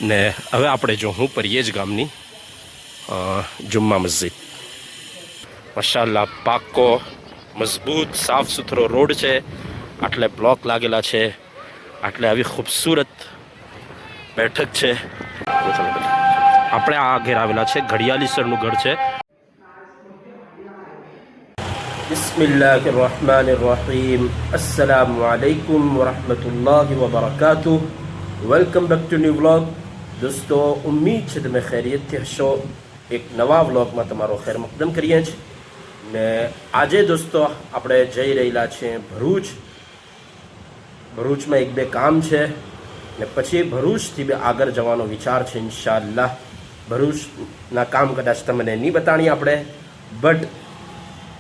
ને હવે આપણે જો હું પરિયેજ ગામની જુમ્મા મસ્જિદ માશાઅલ્લાહ પાકો મજબૂત સાફ સુથરો રોડ છે, આટલે બ્લોક લાગેલા છે, આટલે આવી ખૂબસૂરત બેઠક છે। આપણે આ ઘેર આવેલા છે ઘડિયાળી સરનું ઘર છે। બિસ્મિલ્લાહિર્રહમાનિર્રહીમ અસ્સલામુ અલૈકુમ વરહમતુલ્લાહિ વબરકાતુહ। Welcome back to new vlog. દોસ્તો ઉમ્મીદ છે તમે ખૈરિયતથી હશો। એક નવા વ્લોગમાં તમારો ખૈર મકદમ કરીએ છીએ ને આજે દોસ્તો આપણે જઈ રહેલા છીએ ભરૂચમાં એક બે કામ છે ને પછી ભરૂચથી આગળ જવાનો વિચાર છે ઇન્શાઅલ્લાહ। ભરૂચના કામ કદાચ તમને નહીં બતાણીએ આપણે, બટ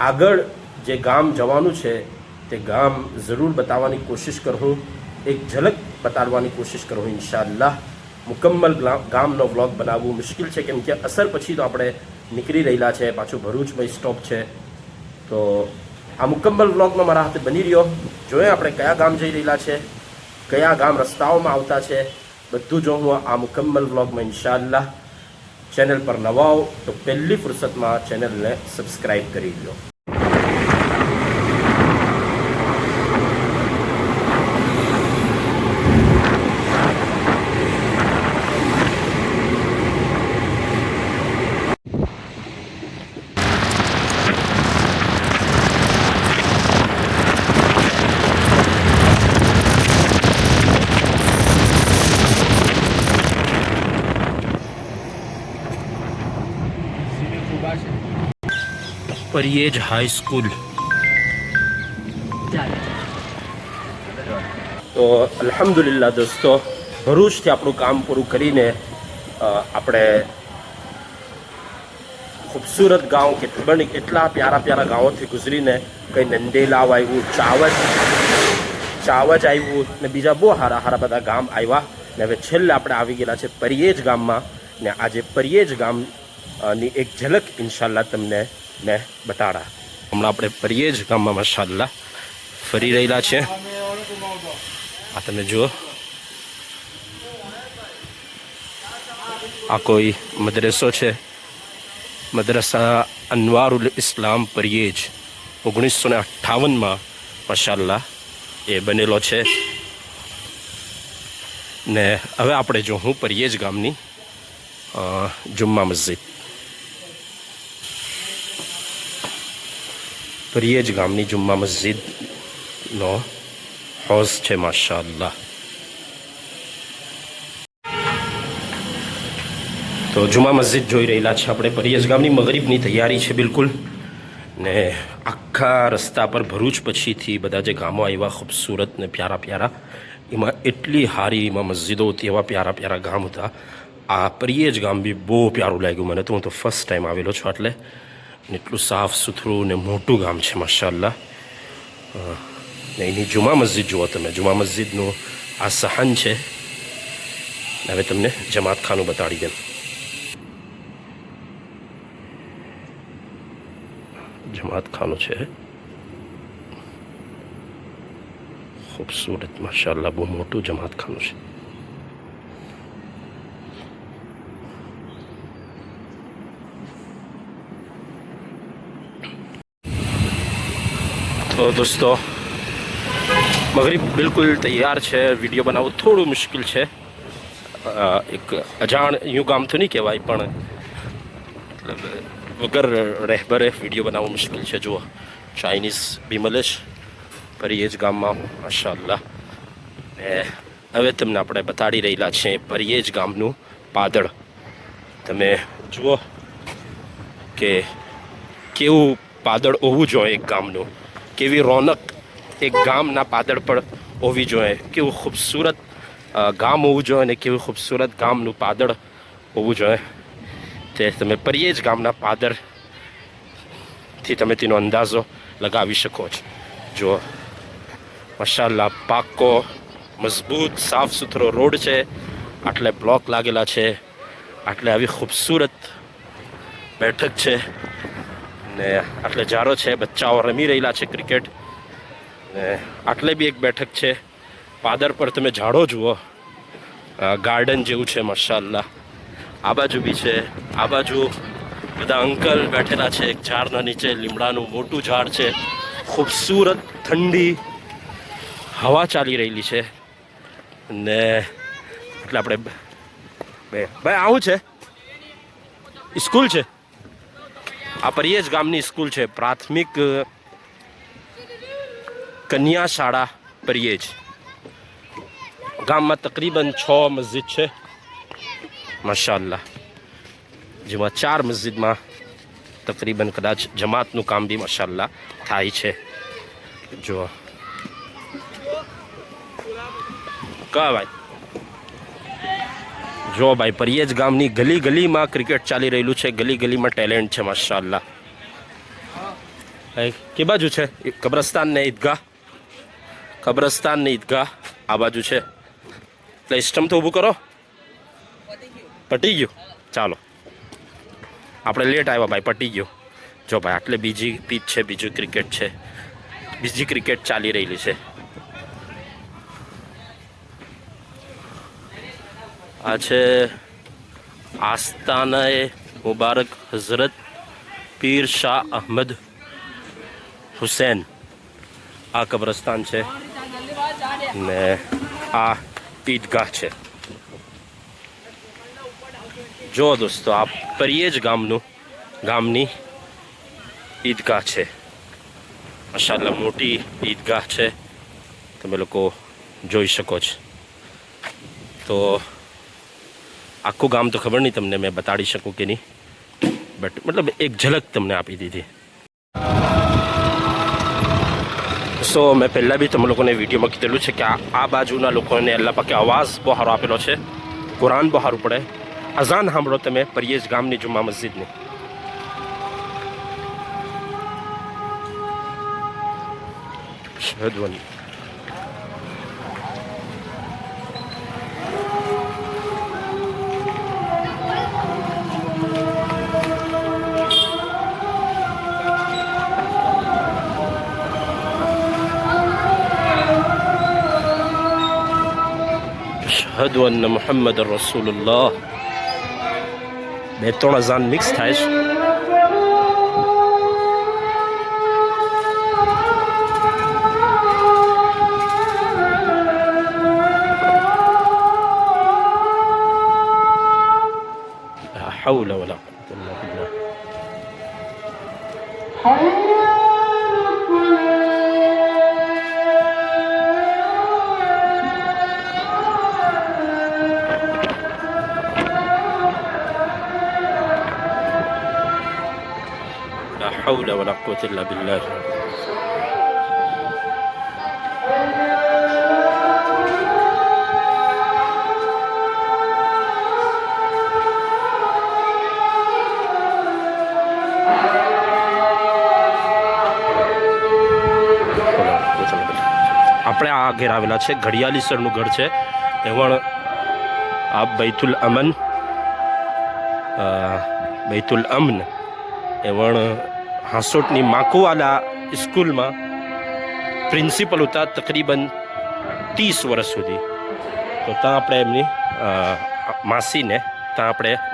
આગળ જે ગામ જવાનું છે તે ગામ જરૂર બતાવવાની કોશિશ કરું, એક ઝલક બતાડવાની કોશિશ કરું ઇન્શાઅલ્લાહ। મુકમ્મલ ગામનો વ્લોગ બનાવવું મુશ્કેલ છે કેમ કે અસર પછી તો આપણે નીકળી રહેલા છે, પાછું ભરૂચમાં સ્ટોપ છે। તો આ મુકમ્મલ વ્લોગમાં મારા હાથે બની રહ્યો, જોઈએ આપણે કયા ગામ જઈ રહેલા છે, કયા ગામ રસ્તાઓમાં આવતા છે, બધું જો હું આ મુકમ્મલ વ્લોગમાં ઇન્શાઅલ્લાહ। ચેનલ પર નવા હો તો પહેલી ફુરસતમાં ચેનલને સબસ્ક્રાઈબ કરી લો। परियेज हाई स्कूल। तो अल्हम्दुलिल्लाह दोस्तों भरूचથી આપણું કામ પૂરું કરીને આપણે ખૂબસૂરત ગાંવ કે ખબર નહીં કેટલા પ્યારા પ્યારા ગાંવોથી ગુજરીને કંઈ નંદેલાવ આવ્યું, ચાવજ આવ્યું ને બીજા બહુ હારા હારા બધા ગામ આવ્યા ને હવે છેલ્લે આપણે આવી ગયેલા છે પરિયેજ ગામમાં ને આજે પરિયેજ ગામની એક ઝલક ઇન્શાઅલ્લાહ તમને મેં બતાડા। હમણાં આપણે પરિયેજ ગામમાં માશાઅલ્લાહ ફરી રહેલા છે। આ તમે જુઓ, આ કોઈ મદ્રસો છે, મદ્રસા અનવારુલ ઇસ્લામ પરિયેજ 1958માં માશાઅલ્લાહ એ બનેલો છે ને હવે આપણે જો હું પરિયેજ ગામની જુમ્મા મસ્જિદ, परियेज गामनी जुम्मा मस्जिद नो हौज है माशाअल्लाह। तो जुम्मा मस्जिद જોઈ રહેલા છે આપણે પરિયેજ ગામની મગરીબની તૈયારી છે બિલકુલ ને આખા રસ્તા પર ભરૂચ પછીથી બધા જે ગામો આવ્યા ખૂબસૂરત ને પ્યારા પ્યારા, એમાં એટલી હારી એમાં મસ્જિદો હતી, એવા પ્યારા પ્યારા ગામ હતા। આ પરિયેજ ગામ બી બહુ પ્યારું લાગ્યું મને, તો હું તો ફર્સ્ટ ટાઈમ આવેલો છું એટલે એટલું સાફ સુથરું ને મોટું ગામ છે માશાઅલ્લાહ। ને એની જુમા મસ્જિદ જુઓ તમે, જુમા મસ્જિદનું આ સહન છે। હવે તમને જમાત ખાનું બતાડી દેમ। જમાત ખાનું છે ખૂબસૂરત માશાઅલ્લાહ, બહુ મોટું જમાત ખાનું છે। तो दोस्तों मगरिब बिल्कुल तैयार है, वीडियो बनावવું થોડું મુશ્કેલ છે। એક અજાણ યું ગામ તો નહીં કહેવાય પણ મતલબ વગર રહેબરે વિડીયો બનાવવું મુશ્કેલ છે। જુઓ ચાઇનીઝ બી મળે છે પરિયેજ ગામમાં માશાઅલ્લાહ। હવે તમને આપણે બતાડી રહેલા છે પરિયેજ ગામનું પાદળ। તમે જુઓ કે કેવું પાદળ હોવું જોઈએ એક ગામનું, કેવી રોનક એક ગામના પાદળ પર હોવી જોઈએ, કેવું ખૂબસૂરત ગામ હોવું જોઈએ ને કેવું ખૂબસૂરત ગામનું પાદળ હોવું જોઈએ તે તમે પરિયેજ ગામના પાદળથી તમે તેનો અંદાજો લગાવી શકો છો। જો માશાઅલ્લાહ પાકો મજબૂત સાફ સુથરો રોડ છે, આટલે બ્લોક લાગેલા છે, આટલે આવી ખૂબસૂરત બેઠક છે ને આટલે જારો છે, બચ્ચાઓ રમી રહેલા છે ક્રિકેટ ને આટલે બી એક બેઠક છે। પાદર પર તમે ઝાડો જુઓ ગાર્ડન જેવું છે માશાઅલ્લાહ. આ બાજુ બી છે. આ બાજુ બધા અંકલ બેઠેલા છે એક ઝાડના નીચે. લીમડાનું મોટું ઝાડ છે. ખૂબસૂરત ઠંડી હવા ચાલી રહેલી છે. ને એટલે આપણે ભાઈ આવું છે સ્કૂલ છે. આ પરિયેજ ગામની સ્કૂલ છે, પ્રાથમિક કન્યા શાળા પરિયેજ. ગામમાં તકરીબન 6 મસ્જિદ છે માશાઅલ્લાહ, જેમાં 4 મસ્જિદમાં તકરીબન કદાચ જમાતનું કામ બી માશાઅલ્લાહ થાય છે. જો કા ભાઈ, જો ભાઈ પરિયેજ ગામની ગલી ગલીમાં ક્રિકેટ ચાલી રહેલું છે. ગલી ગલીમાં ટેલેન્ટ છે માશાઅલ્લાહ. કે બાજુ છે કબ્રસ્તાન ને ઈદગાહ? કબ્રસ્તાન ને ઈદગાહ આ બાજુ છે. એટલે સ્ટમ્પ તો ઊભું કરો. પટી ગયું, ચાલો આપણે લેટ આવ્યા ભાઈ, પટી ગયો. જો ભાઈ આટલે બીજી પીચ છે, બીજું ક્રિકેટ છે, બીજી ક્રિકેટ ચાલી રહેલી છે. આ છે આસ્તાનાએ મુબારક હઝરત પીર શાહ અહમદ હુસૈન. આ કબ્રસ્તાન છે ને આ ઈદગાહ છે. જો દોસ્તો આ પરિયેજ ગામની ઈદગાહ છે માશાઅલ્લાહ. મોટી ઈદગાહ છે, તમે લોકો જોઈ શકો છો. તો આખું ગામ તો ખબર નહીં તમને મેં બતાડી શકું કે નહીં, બટ મતલબ એક ઝલક તમને આપી દીધી. સો મેં પહેલાં બી તમે લોકોને વિડીયોમાં કીધેલું છે કે આ બાજુના લોકોને અલ્લાહ પાકે અવાજ બહુ સારો આપેલો છે. કુરાન બહુ સારું પડે. અઝાન સાંભળો તમે પરિયેજ ગામની જુમ્મા મસ્જિદની. શહદવની અશહદુ અન્ન મુહમ્મદ રસૂલુલ્લાહ. 2-3 અઝાન મિક્સ થાય છે. لا حول ولا قوة إلا بالله. لا حول ولا قوة إلا بالله. આપણે આ ઘેર આવેલા છે ઘડિયાળીસરનું ઘર છે. એવણ આ બૈતુલ અમન એવણ હાંસોટની માકુવાલા સ્કૂલમાં પ્રિન્સિપલ હતા તકરીબન 30 વર્ષ સુધી. તો ત્યાં આપણે એમની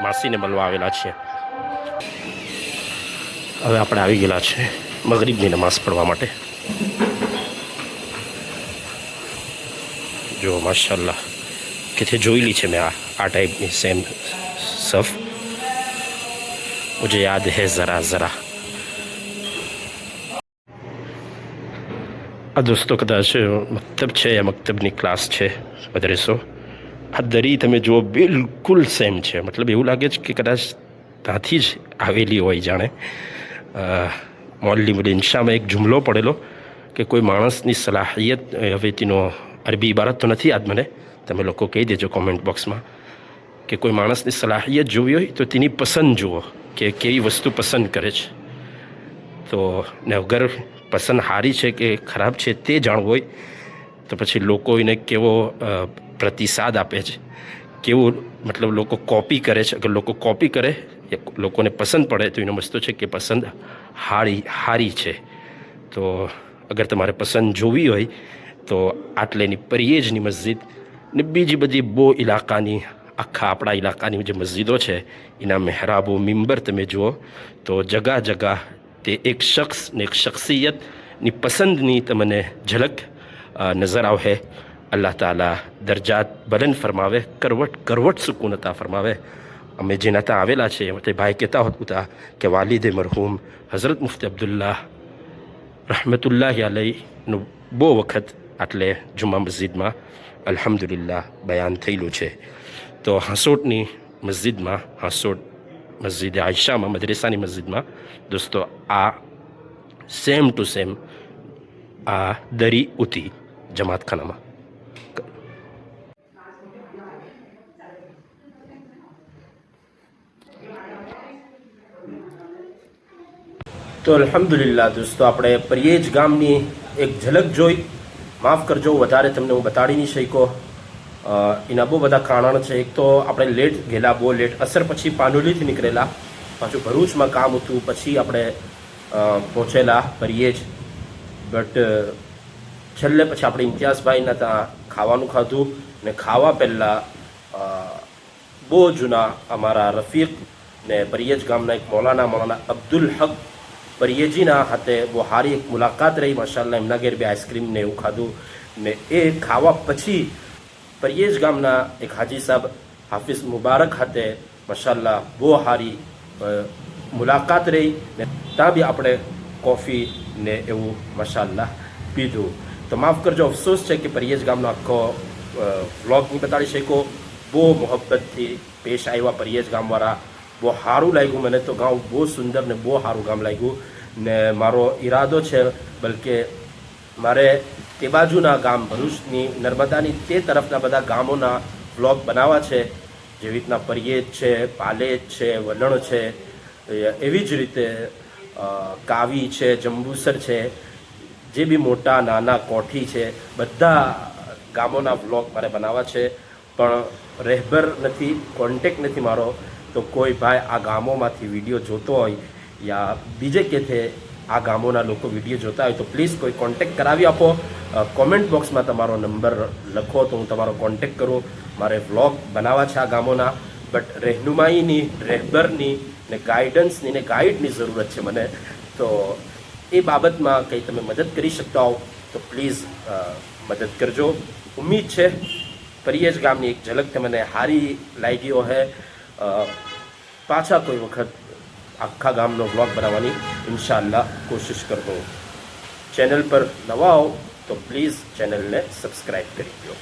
માસીને મળવા આવેલા છીએ. હવે આપણે આવી ગયેલા છે મગરીબની નમાઝ પડવા માટે. જો માશાઅલ્લાહ किथे જોઈલી છે મેં આ ટાઈપની સેમ સફ. मुझे याद है ज़रा આ દોસ્તો કદાચ મકતબ છે યા મકતબની ક્લાસ છે મદરેસો. આ દરી તમે જુઓ બિલકુલ સેમ છે. મતલબ એવું લાગે છે કે કદાચ ત્યાંથી જ આવેલી હોય જાણે. મૌલવી ઇન્શામાં એક જુમલો પડેલો કે કોઈ માણસની સલાહિયત, હવે તેનો અરબી ઇબારત તો નથી યાદ મને, તમે લોકો કહી દેજો કોમેન્ટ બોક્સમાં, કે કોઈ માણસની સલાહિયત જોવી હોય તો તેની પસંદ જુઓ કે કેવી વસ્તુ પસંદ કરે છે. તો ને અગર પસંદ સારી છે કે ખરાબ છે તે જાણવું હોય તો પછી લોકો એને કેવો પ્રતિસાદ આપે છે, કેવું મતલબ લોકો કોપી કરે છે. અગર લોકો કોપી કરે, લોકોને પસંદ પડે તો એનો મસ્તો છે કે પસંદ હારી છે. તો અગર તમારે પસંદ જોવી હોય તો આટલેની પરિયેજની મસ્જિદ ને બીજી બધી બહુ ઇલાકાની આખા આપણા ઇલાકાની જે મસ્જિદો છે એના મહેરાબો મિંબર તમે જુઓ તો જગા જગા તે એક શખ્સ ને એક શખ્સિયતની પસંદની તમને ઝલક નજર આવે. અલ્લાહ તાલા દરજાત બલંદ ફરમાવે, કરવટ કરવટ સુકૂન અતા ફરમાવે. અમે જેના ત્યાં આવેલા છે તે ભાઈ કહેતા હતા કે વાલિદે મરહૂમ હઝરત મુફ્તી અબ્દુલ્લાહ રહમતુલ્લાહ અલૈનું બહુ વખત આટલે જુમા મસ્જિદમાં અલ્હમ્દુલિલ્લાહ બયાન થયેલું છે. તો હાંસોટની મસ્જિદમાં, હાંસોટ મસ્જિદ આયશામાં, મદરેસાની મસ્જિદમાં દોસ્તો આ સેમ ટુ સેમ આ દરી ઉતી જમાતખાનામાં. તો અલ્હમ્દુલિલ્લાહ દોસ્તો આપણે પરિયેજ ગામની એક ઝલક જોઈ. માફ કરજો વધારે તમને હું બતાડી નહીં શક્યો, એના બહુ બધા કારણ છે. એક તો આપણે લેટ ગયેલા, બહુ લેટ, અસર પછી પાનોલીથી નીકળેલા, પાછું ભરૂચમાં કામ હતું, પછી આપણે પહોંચેલા પરિયેજ. બટ છેલ્લે પછી આપણે ઇમ્તિયાઝભાઈના ત્યાં ખાવાનું ખાધું ને ખાવા પહેલાં બહુ જૂના અમારા રફીક ને પરિયેજ ગામના એક મૌલાના અબ્દુલ હક પરિયેજીના હાથે બહુ સારી એક મુલાકાત રહી. માશાલ્લાહ એમના ઘેર બી આઈસ્ક્રીમ ને એવું ખાધું ને એ ખાવા પછી પરિયેજ ગામના એક હાજી સાહેબ હાફિઝ મુબારક હાથે માશાલ્લાહ બહુ સારી મુલાકાત રહી ને ત્યાં બી આપણે કોફી ને એવું માશાલ્લાહ પીધું. તો માફ કરજો, અફસોસ છે કે પરિયેજ ગામનો આખો વ્લોગ નહીં બતાડી શક્યો. બહુ મોહબ્બતથી પેશ આવ્યા પરિયેજ ગામવાળા, બહુ સારું લાગ્યું મને તો. ગામ બહુ સુંદર ને બહુ સારું ગામ લાગ્યું ને મારો ઈરાદો છે બલકે મારે તે બાજુના ગામ ભરૂચની નર્મદાની તે તરફના બધા ગામોના વ્લોગ બનાવવા છે. જેવી રીતના પરિયેજ છે, પાલેજ છે, વલણ છે, એવી જ રીતે કાવી છે, જંબુસર છે, જે બી મોટા નાના કોઠી છે, બધા ગામોના વ્લોગ મારે બનાવવા છે. પણ રહેબર નથી, કોન્ટેક નથી મારો. તો કોઈ ભાઈ આ ગામોમાંથી વિડીયો જોતો હોય યા બીજે કેથે આ ગામોના લોકો વિડીયો જોતા હોય તો પ્લીઝ કોઈ કોન્ટેક કરાવી આપો. કોમેન્ટ બોક્સમાં તમારો નંબર લખો તો હું તમારો કોન્ટેક કરું. મારે વ્લોગ બનાવવા છે આ ગામોના, બટ રહેનુમાઈની, રહેબરની ને ગાઈડન્સની ને ગાઈડની જરૂરત છે મને. તો એ બાબતમાં કંઈ તમે મદદ કરી શકતા હો તો પ્લીઝ મદદ કરજો. ઉમ્મીદ છે પરિયેજ ગામની એક ઝલક તમને સારી લાગ્યો હે. પાછા કોઈ વખત આખા ગામનો વ્લોગ બનાવવાની ઇન્શાઅલ્લાહ કોશિશ કરતો. ચેનલ પર નવા હો તો પ્લીઝ ચેનલને સબસ્ક્રાઈબ કરી દો.